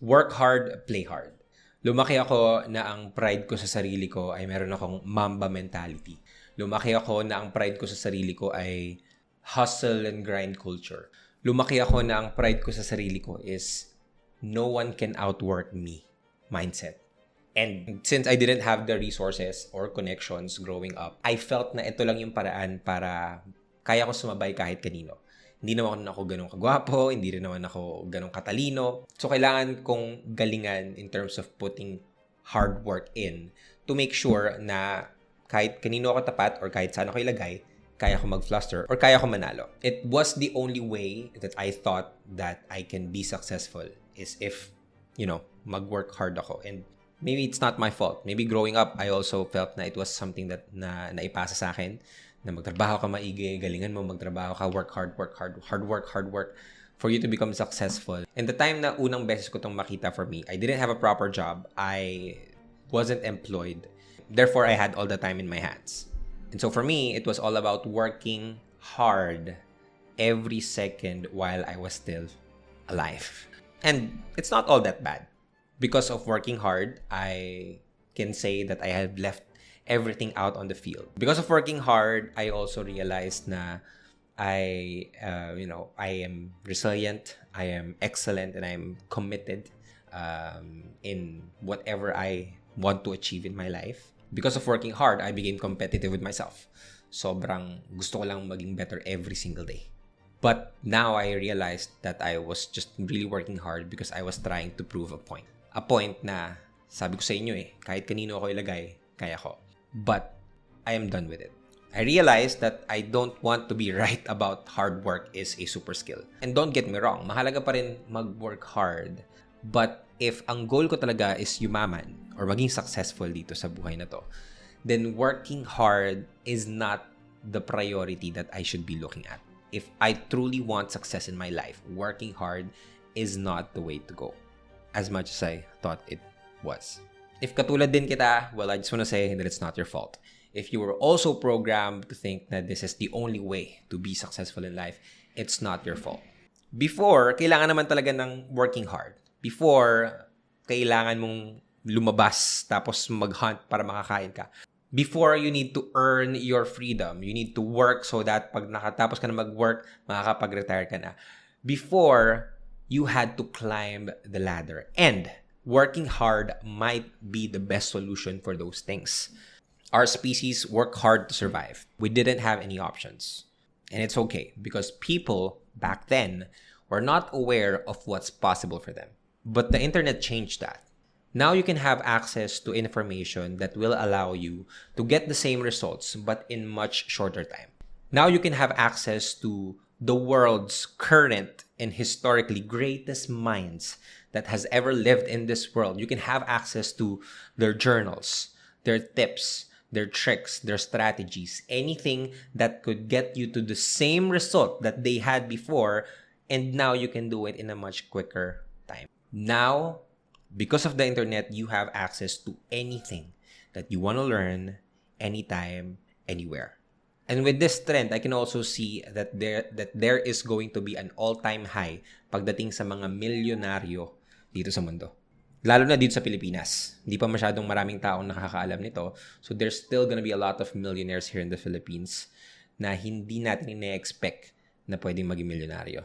Work hard, play hard. Lumaki ako na ang pride ko sa sarili ko ay meron akong Mamba mentality. Lumaki ako na ang pride ko sa sarili ko ay hustle and grind culture. Lumaki ako na ang pride ko sa sarili ko is no one can outwork me mindset. And since I didn't have the resources or connections growing up, I felt na ito lang yung paraan para kaya ko sumabay kahit kanino. Hindi naman ako ganun kagwapo, hindi rin naman ako ganun katalino. So, kailangan kong galingan in terms of putting hard work in to make sure na kahit kanino ako tapat or kahit saan ako ilagay, kaya ko mag-fluster or kaya ko manalo. It was the only way that I thought that I can be successful is if, mag-work hard ako. And maybe it's not my fault. Maybe growing up, I also felt na it was something that naipasa sa akin, na magtrabaho ka maigi, galingan mo magtrabaho ka, work hard for you to become successful. And the time na unang beses ko itong makita for me, I didn't have a proper job. I wasn't employed. Therefore, I had all the time in my hands. And so for me, it was all about working hard every second while I was still alive. And it's not all that bad. Because of working hard, I can say that I have left everything out on the field. Because of working hard, I also realized na I am resilient, I am excellent, and I'm committed in whatever I want to achieve in my life. Because of working hard, I became competitive with myself. Sobrang gusto ko lang maging better every single day. But now I realized that I was just really working hard because I was trying to prove a point. A point na, sabi ko sa inyo kahit kanino ako ilagay, kaya ko. But I am done with it. I realized that I don't want to be right about hard work is a super skill. And don't get me wrong, mahalaga pa rin mag-work hard. But if ang goal ko talaga is yumaman or maging successful dito sa buhay na to, then working hard is not the priority that I should be looking at. If I truly want success in my life, working hard is not the way to go. As much as I thought it was. If katulad din kita, well, I just want to say that it's not your fault. If you were also programmed to think that this is the only way to be successful in life, it's not your fault. Before, kailangan naman talaga ng working hard. Before, kailangan mong lumabas tapos mag-hunt para makakain ka. Before, you need to earn your freedom. You need to work so that pag nakatapos ka na mag-work, makakapag-retire ka na. Before, you had to climb the ladder. And working hard might be the best solution for those things. Our species work hard to survive. We didn't have any options. And it's okay because people back then were not aware of what's possible for them. But the internet changed that. Now you can have access to information that will allow you to get the same results but in much shorter time. Now you can have access to the world's current and historically greatest minds that has ever lived in this world. You can have access to their journals, their tips, their tricks, their strategies, anything that could get you to the same result that they had before, and now you can do it in a much quicker time. Now, because of the internet, you have access to anything that you want to learn anytime, anywhere. And with this trend, I can also see that there is going to be an all-time high pagdating sa mga milyonaryo dito sa mundo. Lalo na dito sa Pilipinas. Hindi pa masyadong maraming taong nakakaalam nito. So there's still gonna be a lot of millionaires here in the Philippines na hindi natin ina-expect na pwedeng maging milyonaryo.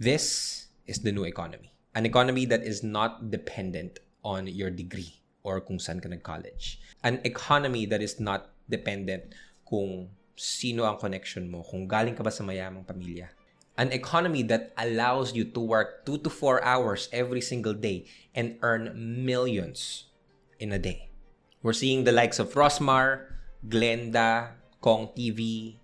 This is the new economy. An economy that is not dependent on your degree or kung saan ka nag-college. An economy that is not dependent kung sino ang connection mo, kung galing ka ba sa mayamang pamilya. An economy that allows you to work 2 to 4 hours every single day and earn millions in a day. We're seeing the likes of Rosmar, Glenda, Kong TV,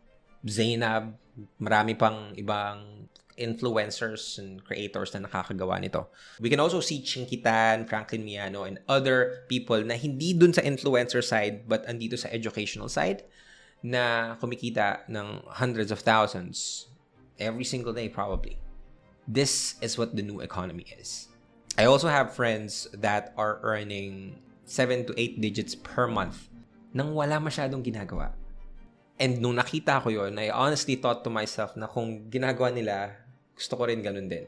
Zainab, marami pang ibang influencers and creators na nakakagawa nito. We can also see Chinkitan, Franklin Miano, and other people na hindi dun sa influencer side but andito sa educational side na kumikita ng hundreds of thousands every single day probably. This is what the new economy is. I also have friends that are earning 7 to 8 digits per month nang wala masyadong ginagawa. And nung nakita ko yon, I honestly thought to myself na kung ginagawa nila, gusto ko rin ganun din.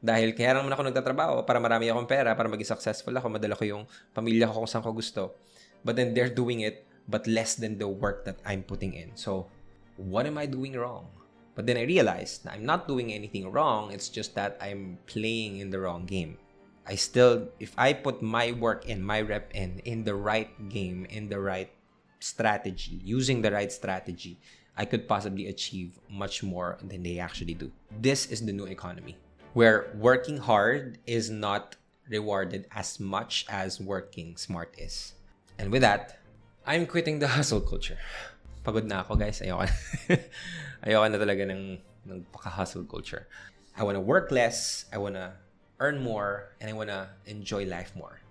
Dahil kaya naman ako nagtatrabaho para marami akong pera, para maging successful ako, madala ko yung pamilya ko kung saan ko gusto. But then they're doing it, but less than the work that I'm putting in. So, what am I doing wrong? But then I realized I'm not doing anything wrong. It's just that I'm playing in the wrong game. If I put my work in, my rep in the right game, in the right strategy, using the right strategy, I could possibly achieve much more than they actually do. This is the new economy, where working hard is not rewarded as much as working smart is. And with that, I'm quitting the hustle culture. Pagod na ako, guys. Ayoko na. Ayoko na talaga ng paka-hustle culture. I wanna work less, I wanna earn more, and I wanna enjoy life more.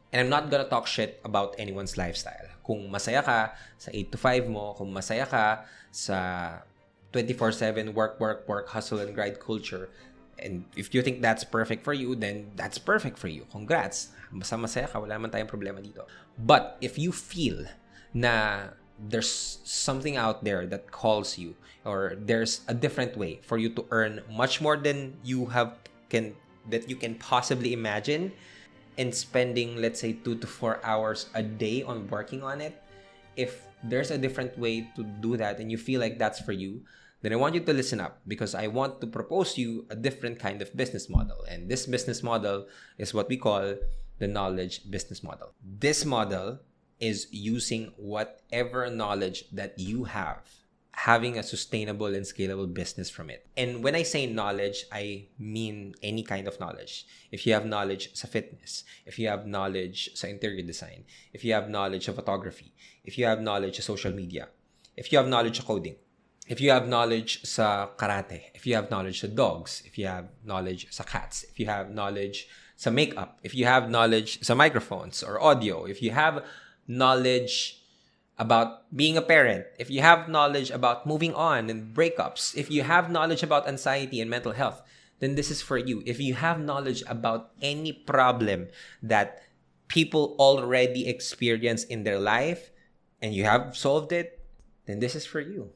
And I'm not gonna talk shit about anyone's lifestyle. Kung masaya ka sa 8 to 5 mo, kung masaya ka sa 24/7 work, hustle and grind culture, and if you think that's perfect for you, then that's perfect for you. Congrats. Basta masaya ka, wala naman tayong problema dito. But if you feel na there's something out there that calls you, or there's a different way for you to earn much more than you can possibly imagine, and spending, let's say, 2 to 4 hours a day on working on it, if there's a different way to do that and you feel like that's for you, then I want you to listen up, because I want to propose you a different kind of business model. And this business model is what we call the knowledge business model. This model is using whatever knowledge that you have, having a sustainable and scalable business from it. And when I say knowledge, I mean any kind of knowledge. If you have knowledge sa fitness, if you have knowledge sa interior design, if you have knowledge of photography, if you have knowledge of social media, if you have knowledge of coding, if you have knowledge sa karate, if you have knowledge sa dogs, if you have knowledge sa cats, if you have knowledge sa makeup, if you have knowledge sa microphones or audio, if you have knowledge about being a parent, if you have knowledge about moving on and breakups, if you have knowledge about anxiety and mental health, then this is for you. If you have knowledge about any problem that people already experience in their life and you have solved it, then this is for you.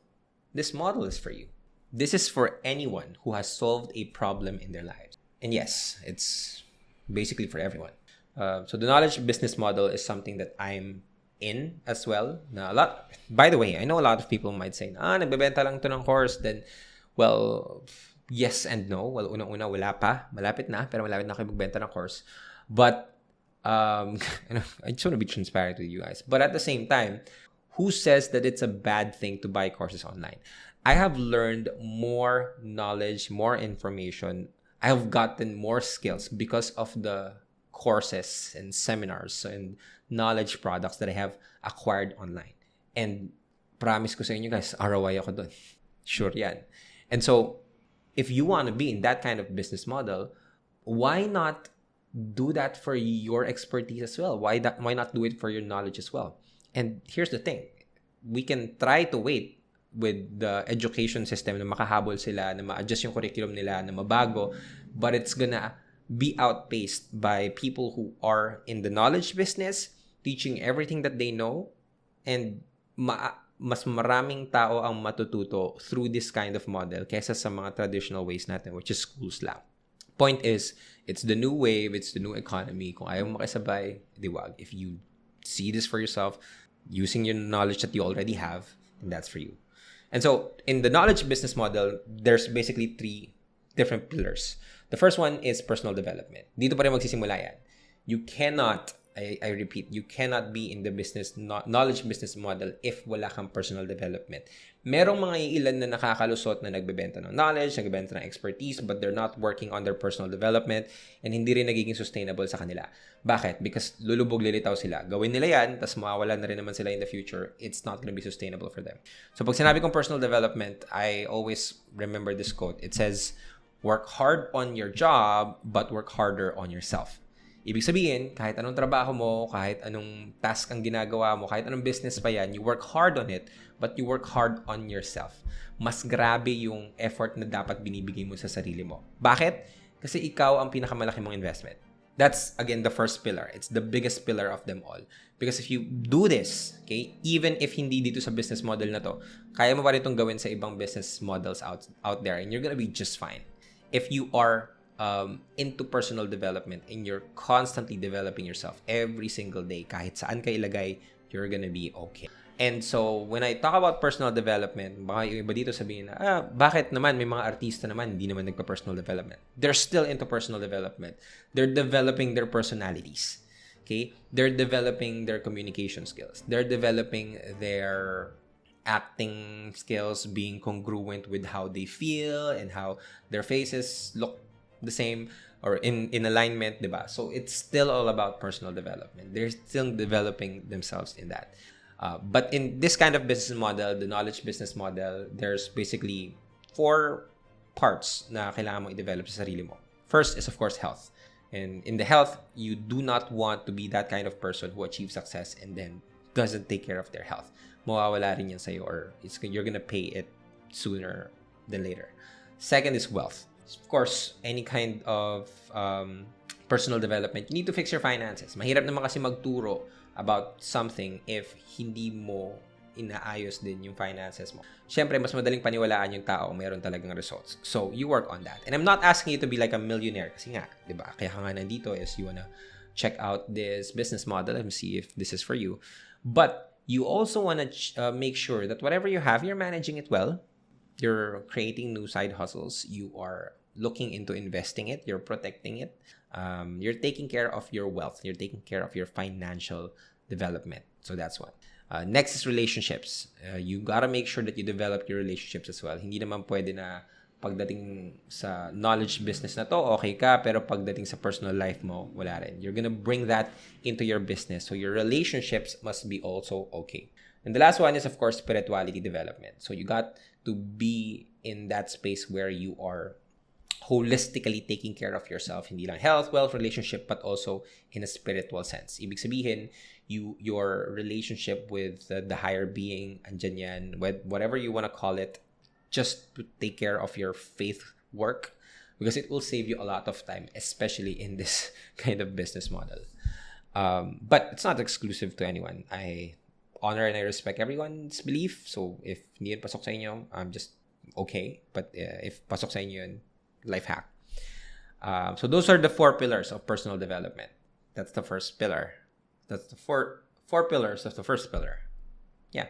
This model is for you. This is for anyone who has solved a problem in their lives. And yes, it's basically for everyone. So the knowledge business model is something that I'm in as well. By the way, I know a lot of people might say, nagbebenta lang to ng course. Then, well, yes and no. Well, unang-una, wala pa. Malapit na, pero malapit na ako magbenta ng course. But, I just want to be transparent with you guys. But at the same time, who says that it's a bad thing to buy courses online? I have learned more knowledge, more information. I have gotten more skills because of the courses and seminars and knowledge products that I have acquired online. And promise ko sa inyo guys, ROI ako dun. Sure yan. And so, if you want to be in that kind of business model, why not do that for your expertise as well? Why not do it for your knowledge as well? And here's the thing. We can try to wait with the education system na makahabol sila, na ma-adjust yung curriculum nila, na mabago, but it's gonna be outpaced by people who are in the knowledge business, teaching everything that they know, and mas maraming tao ang matututo through this kind of model kaysa sa mga traditional ways natin, which is schools lang. Point is, it's the new wave, it's the new economy. Kung ayaw mo makisabay, di wag. If you see this for yourself, using your knowledge that you already have, then that's for you. And so, in the knowledge business model, there's basically 3 different pillars. The first one is personal development. Dito pa rin magsisimula yan. You cannot, I repeat, you cannot be in the knowledge business model if wala kang personal development. Merong mga ilan na nakakalusot na nagbebenta ng knowledge, nagbebenta ng expertise, but they're not working on their personal development and hindi rin nagiging sustainable sa kanila. Bakit? Because lulubog lilitaw sila. Gawin nila yan, tas mawawala na rin naman sila in the future. It's not gonna be sustainable for them. So pag sinabi kong personal development, I always remember this quote. It says, work hard on your job, but work harder on yourself. Ibig sabihin, kahit anong trabaho mo, kahit anong task ang ginagawa mo, kahit anong business pa yan, you work hard on it, but you work hard on yourself. Mas grabe yung effort na dapat binibigay mo sa sarili mo. Bakit? Kasi ikaw ang pinakamalaki mong investment. That's, again, the first pillar. It's the biggest pillar of them all. Because if you do this, okay, even if hindi dito sa business model na to, kaya mo pa rin itong gawin sa ibang business models out there, and you're gonna be just fine. If you are into personal development and you're constantly developing yourself every single day, kahit saan ka ilagay, you're gonna be okay. And so, when I talk about personal development, baka yung iba dito sabihin na, bakit naman may mga artista naman hindi naman nagpa-personal development? They're still into personal development. They're developing their personalities. Okay? They're developing their communication skills. They're developing their acting skills, being congruent with how they feel and how their faces look the same or in alignment, diba? So, it's still all about personal development. They're still developing themselves in that. But in this kind of business model, the knowledge business model, there's basically 4 parts na kailangan mo i-develop sa sarili mo. First is, of course, health. And in the health, you do not want to be that kind of person who achieves success and then doesn't take care of their health. Mawawala rin yan sa'yo or you're gonna pay it sooner than later. Second is wealth. Of course, any kind of personal development, you need to fix your finances. Mahirap naman kasi magturo about something if hindi mo inaayos din yung finances mo. Siyempre, mas madaling paniwalaan yung tao kung meron talagang results. So, you work on that. And I'm not asking you to be like a millionaire kasi nga, di ba? Kaya ka nga nandito is you wanna check out this business model and see if this is for you. But you also wanna make sure that whatever you have, you're managing it well. You're creating new side hustles. You are looking into investing it. You're protecting it. You're taking care of your wealth. You're taking care of your financial development. So that's one. Next is relationships. You gotta make sure that you develop your relationships as well. Hindi naman pwede na pagdating sa knowledge business na to, okay ka, pero pagdating sa personal life mo, wala rin. You're gonna bring that into your business. So your relationships must be also okay. And the last one is, of course, spirituality development. So you got to be in that space where you are holistically taking care of yourself, hindi lang health, wealth, relationship, but also in a spiritual sense. Ibig sabihin, your relationship with the higher being, andyan yan, whatever you want to call it, just to take care of your faith work because it will save you a lot of time, especially in this kind of business model. But it's not exclusive to anyone. I honor and I respect everyone's belief. So if hindi yun pasok sa inyo, I'm just okay. But if pasok sa inyo yun, life hack. So those are the 4 pillars of personal development. That's the first pillar. That's the four pillars of the first pillar. Yeah.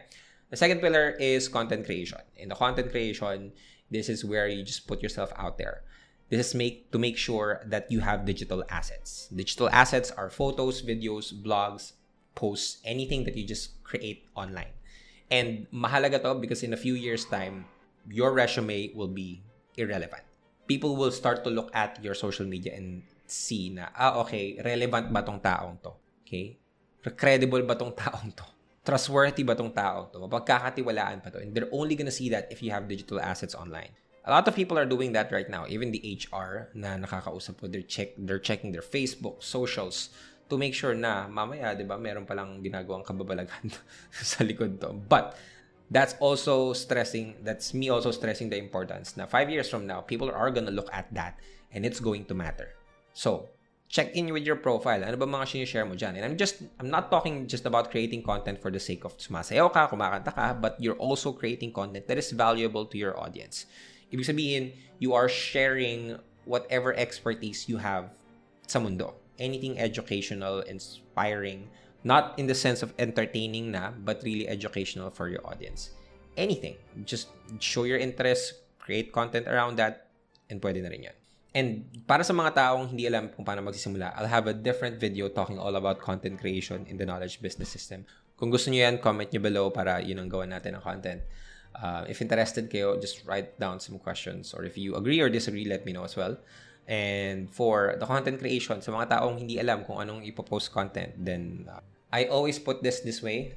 The second pillar is content creation. In the content creation, this is where you just put yourself out there. This is to make sure that you have digital assets. Digital assets are photos, videos, blogs, posts, anything that you just create online. And mahalaga to because in a few years' time, your resume will be irrelevant. People will start to look at your social media and see na, okay, relevant ba tong taong to? Okay? Credible ba tong taong to? Trustworthy ba tong taong to? Mapagkakatiwalaan pa to? And they're only gonna see that if you have digital assets online. A lot of people are doing that right now. Even the HR na nakakausap ko, they're checking their Facebook, socials, to make sure na mamaya, di ba, meron palang ginagawang kababalagan sa likod to. But that's me also stressing the importance na 5 years from now, people are gonna look at that and it's going to matter. So, check in with your profile. Ano ba mga sinishare mo dyan? And I'm not talking just about creating content for the sake of sumasayaw ka, kumakanta ka, but you're also creating content that is valuable to your audience. Ibig sabihin, you are sharing whatever expertise you have sa mundo. Anything educational, inspiring, not in the sense of entertaining na, but really educational for your audience. Anything. Just show your interest, create content around that, and pwede na rin yan. And para sa mga taong hindi alam kung paano magsisimula, I'll have a different video talking all about content creation in the knowledge business system. Kung gusto nyo yan, comment nyo below para yun ang gawan natin ng content. If interested kayo, just write down some questions. Or if you agree or disagree, let me know as well. And for the content creation, sa mga taong hindi alam kung anong ipopost content, then I always put this way.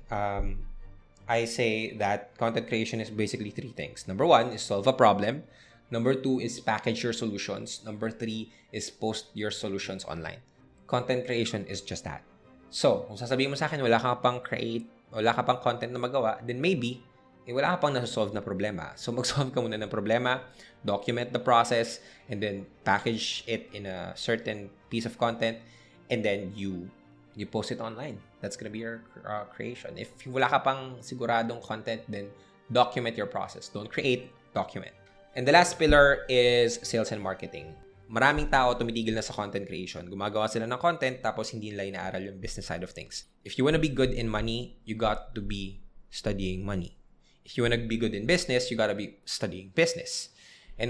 I say that content creation is basically 3 things. Number 1 is solve a problem. Number 2 is package your solutions. Number 3 is post your solutions online. Content creation is just that. So, kung sasabihin mo sa akin, wala ka pang content na magawa, then maybe, wala ka pang nasa-solve na problema. So, mag-solve ka muna ng problema, document the process, and then package it in a certain piece of content, and then you post it online. That's gonna be your creation. If wala ka pang siguradong content, then document your process. Don't create, document. And the last pillar is sales and marketing. maraming tao tumitigil na sa content creation. Gumagawa sila ng content tapos hindi nila inaaral yung business side of things. If you wanna be good in money, you got to be studying money. If you wanna be good in business, you gotta be studying business. And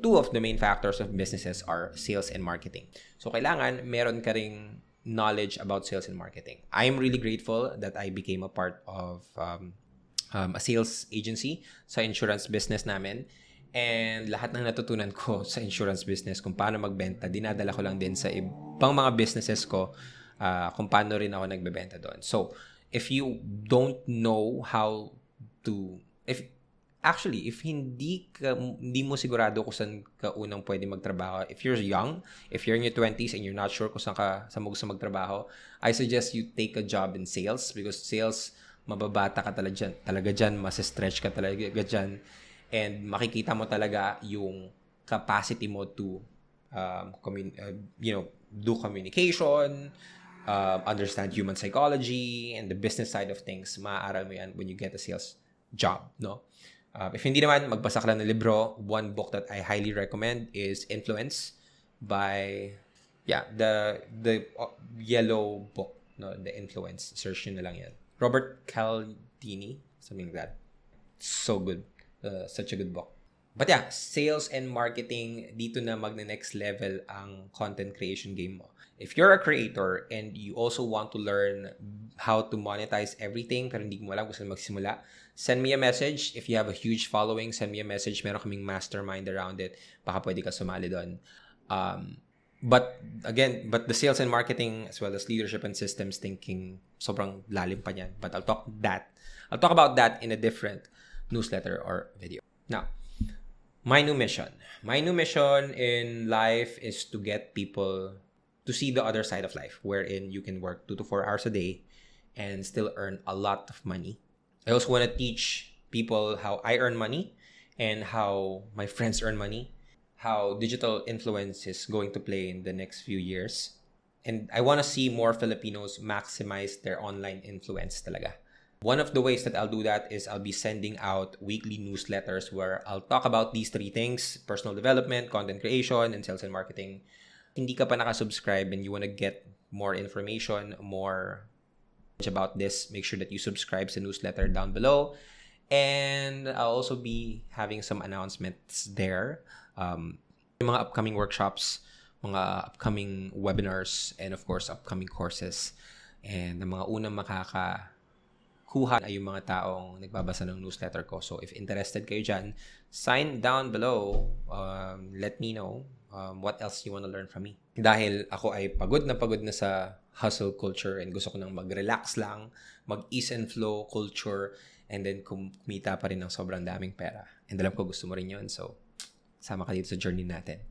two of the main factors of businesses are sales and marketing. So, kailangan meron ka ring knowledge about sales and marketing. I'm really grateful that I became a part of a sales agency sa insurance business namin. And lahat ng natutunan ko sa insurance business kung paano magbenta, dinadala ko lang din sa ibang mga businesses ko kung paano rin ako nagbebenta doon. So, if you don't know how to... If hindi mo sigurado kung saan ka unang pwede magtrabaho, if you're young, if you're in your 20s and you're not sure kung saan mo gusto magtrabaho, I suggest you take a job in sales because sales, mababata ka talaga dyan, mas-stretch ka talaga dyan, and makikita mo talaga yung capacity mo to do communication, understand human psychology, and the business side of things. Maaaral mo yan when you get a sales job, no? If hindi naman, magbasa ka lang ng libro. One book that I highly recommend is Influence by, the yellow book, no, The Influence. Search nyo na lang yan. Robert Cialdini, something like that. So good. Such a good book. But yeah, sales and marketing, dito na next level ang content creation game mo. If you're a creator and you also want to learn how to monetize everything pero hindi mo alam kung saan magsimula, send me a message. If you have a huge following, send me a message. Meron kaming mastermind around it. Baka pwede ka sumali doon. But the sales and marketing as well as leadership and systems thinking, sobrang lalim pa niyan. But I'll talk about that in a different newsletter or video. Now, my new mission in life is to get people to see the other side of life, wherein you can work 2 to 4 hours a day and still earn a lot of money. I also want to teach people how I earn money and how my friends earn money, how digital influence is going to play in the next few years. And I want to see more Filipinos maximize their online influence talaga. One of the ways that I'll do that is I'll be sending out weekly newsletters where I'll talk about these 3 things: personal development, content creation, and sales and marketing. Hindi ka pa nakasubscribe and you want to get more information, more about this, make sure that you subscribe sa newsletter down below. And I'll also be having some announcements there. Mga upcoming workshops, mga upcoming webinars, and of course, upcoming courses. And ang mga unang makakakuha ay yung mga taong nagbabasa ng newsletter ko. So if interested kayo dyan, sign down below. Let me know what else you want to learn from me. Dahil ako ay pagod na sa hustle culture and gusto ko nang mag-relax lang, mag-ease and flow culture, and then kumita pa rin ng sobrang daming pera. And alam ko gusto mo rin yun, so sama ka dito sa journey natin.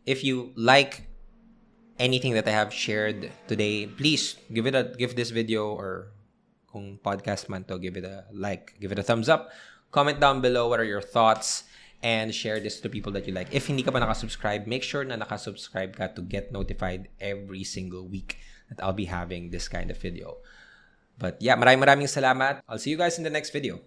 If you like anything that I have shared today, please give this video, or kung podcast man to, give it a like, give it a thumbs up, comment down below what are your thoughts, and share this to people that you like. If hindi ka pa nakasubscribe, make sure na nakasubscribe ka to get notified every single week that I'll be having this kind of video. But yeah, maraming salamat. I'll see you guys in the next video.